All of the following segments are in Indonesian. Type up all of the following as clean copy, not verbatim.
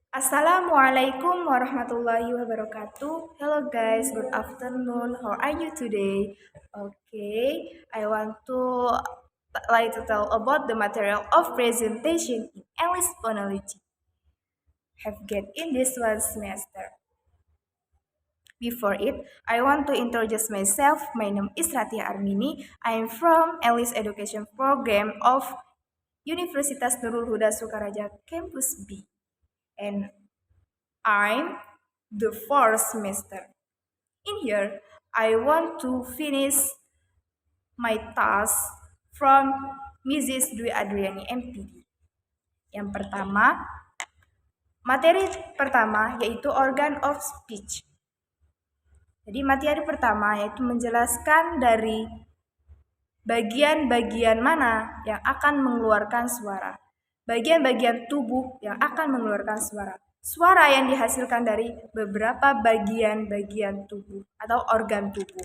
Assalamualaikum warahmatullahi wabarakatuh. Hello guys, good afternoon. How are you today? Okay, I want to tell about the material of presentation in English phonology. Have get in this one semester. Before it, I want to introduce myself. My name is Ratia Armini. I am from English Education Program of Universitas Nurul Huda Sukaraja Campus B. And I'm the fourth semester. In here, I want to finish my task from Mrs. Dwi Adriani MPD. Yang pertama, materi pertama yaitu organ of speech. Jadi materi pertama yaitu menjelaskan dari bagian-bagian mana yang akan mengeluarkan suara. Bagian-bagian tubuh yang akan mengeluarkan suara. Suara yang dihasilkan dari beberapa bagian-bagian tubuh atau organ tubuh.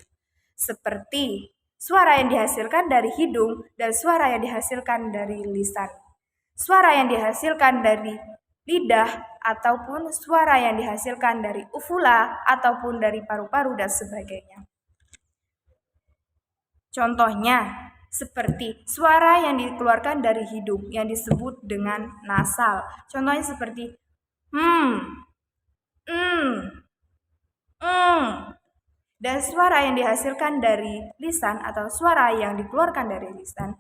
Seperti suara yang dihasilkan dari hidung dan suara yang dihasilkan dari lisan. Suara yang dihasilkan dari lidah ataupun suara yang dihasilkan dari uvula ataupun dari paru-paru dan sebagainya. Contohnya, seperti suara yang dikeluarkan dari hidung yang disebut dengan nasal. Contohnya seperti dan suara yang dihasilkan dari lisan atau suara yang dikeluarkan dari lisan.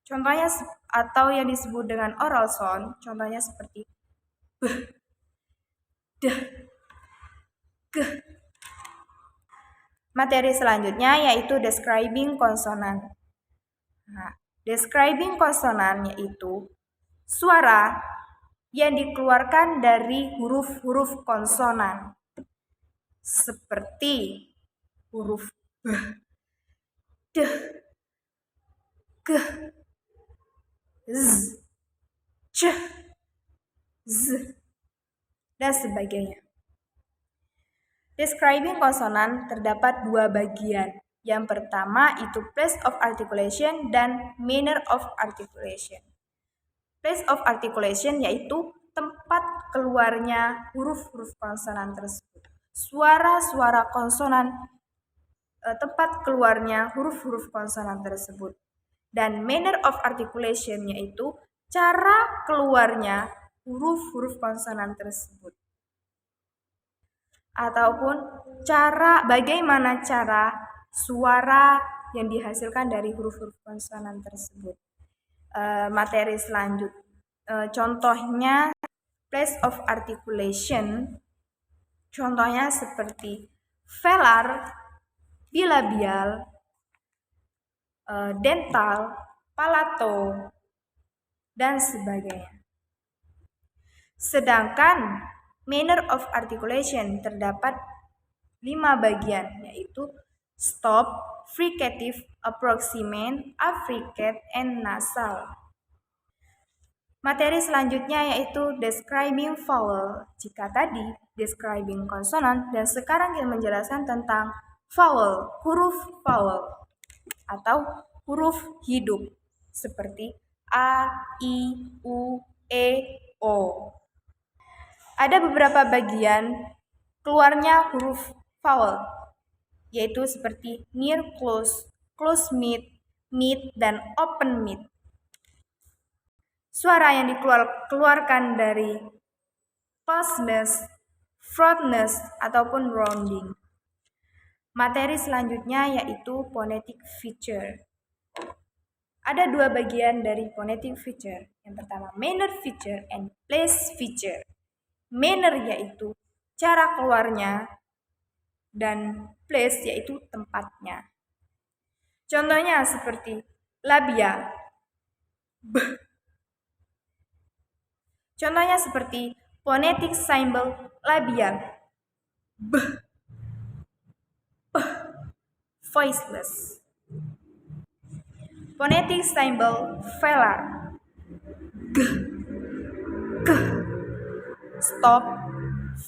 Contohnya atau yang disebut dengan oral sound, contohnya seperti b, d, g. Materi selanjutnya yaitu describing konsonan. Nah, describing konsonan yaitu suara yang dikeluarkan dari huruf-huruf konsonan. Seperti huruf b, d, g, z, c, z, dan sebagainya. Describing konsonan terdapat dua bagian. Yang pertama itu place of articulation dan manner of articulation. Place of articulation yaitu tempat keluarnya huruf-huruf konsonan tersebut. Suara-suara konsonan, tempat keluarnya huruf-huruf konsonan tersebut. Dan manner of articulation yaitu cara keluarnya huruf-huruf konsonan tersebut. Ataupun bagaimana cara suara yang dihasilkan dari huruf-huruf konsonan tersebut. Materi selanjutnya, contohnya place of articulation, contohnya seperti velar, bilabial, dental, palato, dan sebagainya. Sedangkan manner of articulation terdapat 5 bagian, yaitu stop, fricative, approximant, affricate, and nasal. Materi selanjutnya yaitu describing vowel. Jika tadi describing konsonan, dan sekarang kita menjelaskan tentang vowel, huruf vowel atau huruf hidup seperti A, I, U, E, O. Ada beberapa bagian keluarnya huruf vowel, yaitu seperti near close, close mid, mid, dan open mid. Suara yang dikeluarkan dari closeness, throatness, ataupun rounding. Materi selanjutnya yaitu phonetic feature. Ada dua bagian dari phonetic feature. Yang pertama manner feature and place feature. Manner yaitu cara keluarnya dan place yaitu tempatnya. Contohnya seperti labia, b. Contohnya seperti phonetic symbol labial, b, p, voiceless. Phonetic symbol velar, g, k, stop,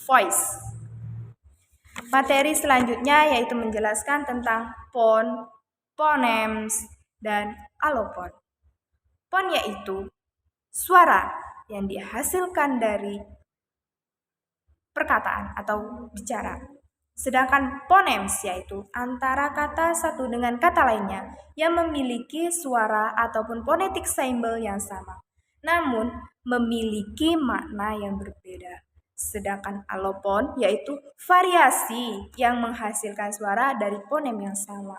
voice. Materi selanjutnya yaitu menjelaskan tentang pon, phonemes, dan allopon. Pon yaitu suara yang dihasilkan dari perkataan atau bicara. Sedangkan phonemes yaitu antara kata satu dengan kata lainnya yang memiliki suara ataupun phonetic symbol yang sama, namun memiliki makna yang berbeda. Sedangkan allopon yaitu variasi yang menghasilkan suara dari fonem yang sama.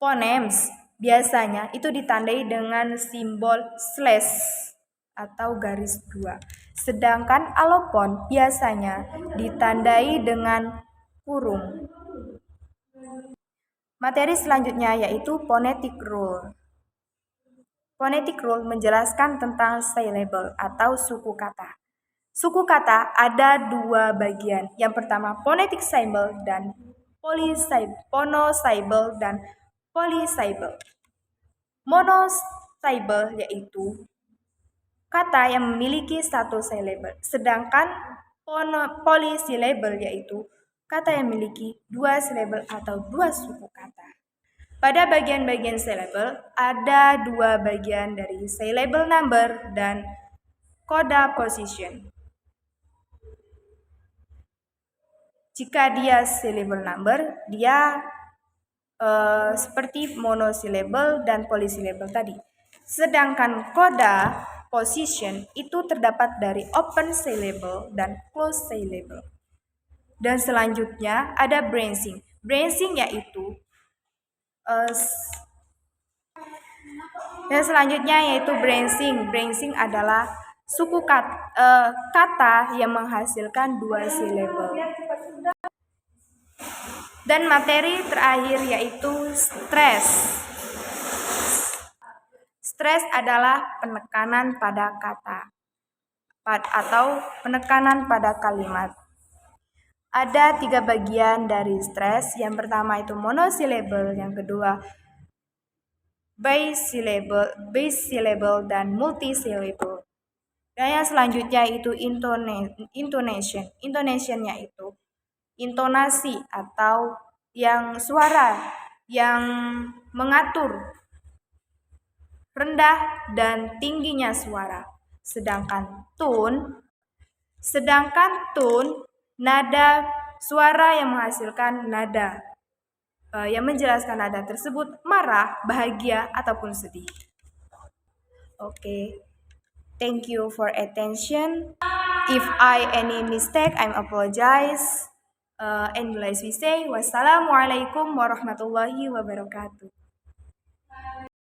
Phonemes biasanya itu ditandai dengan simbol slash atau garis dua. Sedangkan allopon biasanya ditandai dengan kurung. Materi selanjutnya yaitu phonetic rule. Phonetic rule menjelaskan tentang syllable atau suku kata. Suku kata ada dua bagian. Yang pertama phonetic symbol dan phonosymbol dan polysymbol. Monosymbol yaitu kata yang memiliki satu syllable, sedangkan polysyllable yaitu kata yang memiliki dua syllable atau dua suku kata. Pada bagian-bagian syllable ada dua bagian dari syllable number dan coda position. Jika dia syllable number, dia seperti monosyllable dan polysyllable tadi. Sedangkan coda position itu terdapat dari open syllable dan closed syllable. Dan selanjutnya ada branching. Branching yaitu Branching adalah suku kata yang menghasilkan dua syllable. Dan materi terakhir yaitu stress. Stress adalah penekanan pada kata atau penekanan pada kalimat. Ada tiga bagian dari stress. Yang pertama itu monosyllable, yang kedua bisyllable dan multisyllable. Dan yang selanjutnya itu intonation. Intonationnya itu intonasi atau yang suara yang mengatur rendah dan tingginya suara. Sedangkan tone nada suara yang menghasilkan nada yang menjelaskan nada tersebut marah, bahagia ataupun sedih. Okay. Thank you for attention. If I any mistake, I'm apologize. And let's we say wassalamualaikum warahmatullahi wabarakatuh.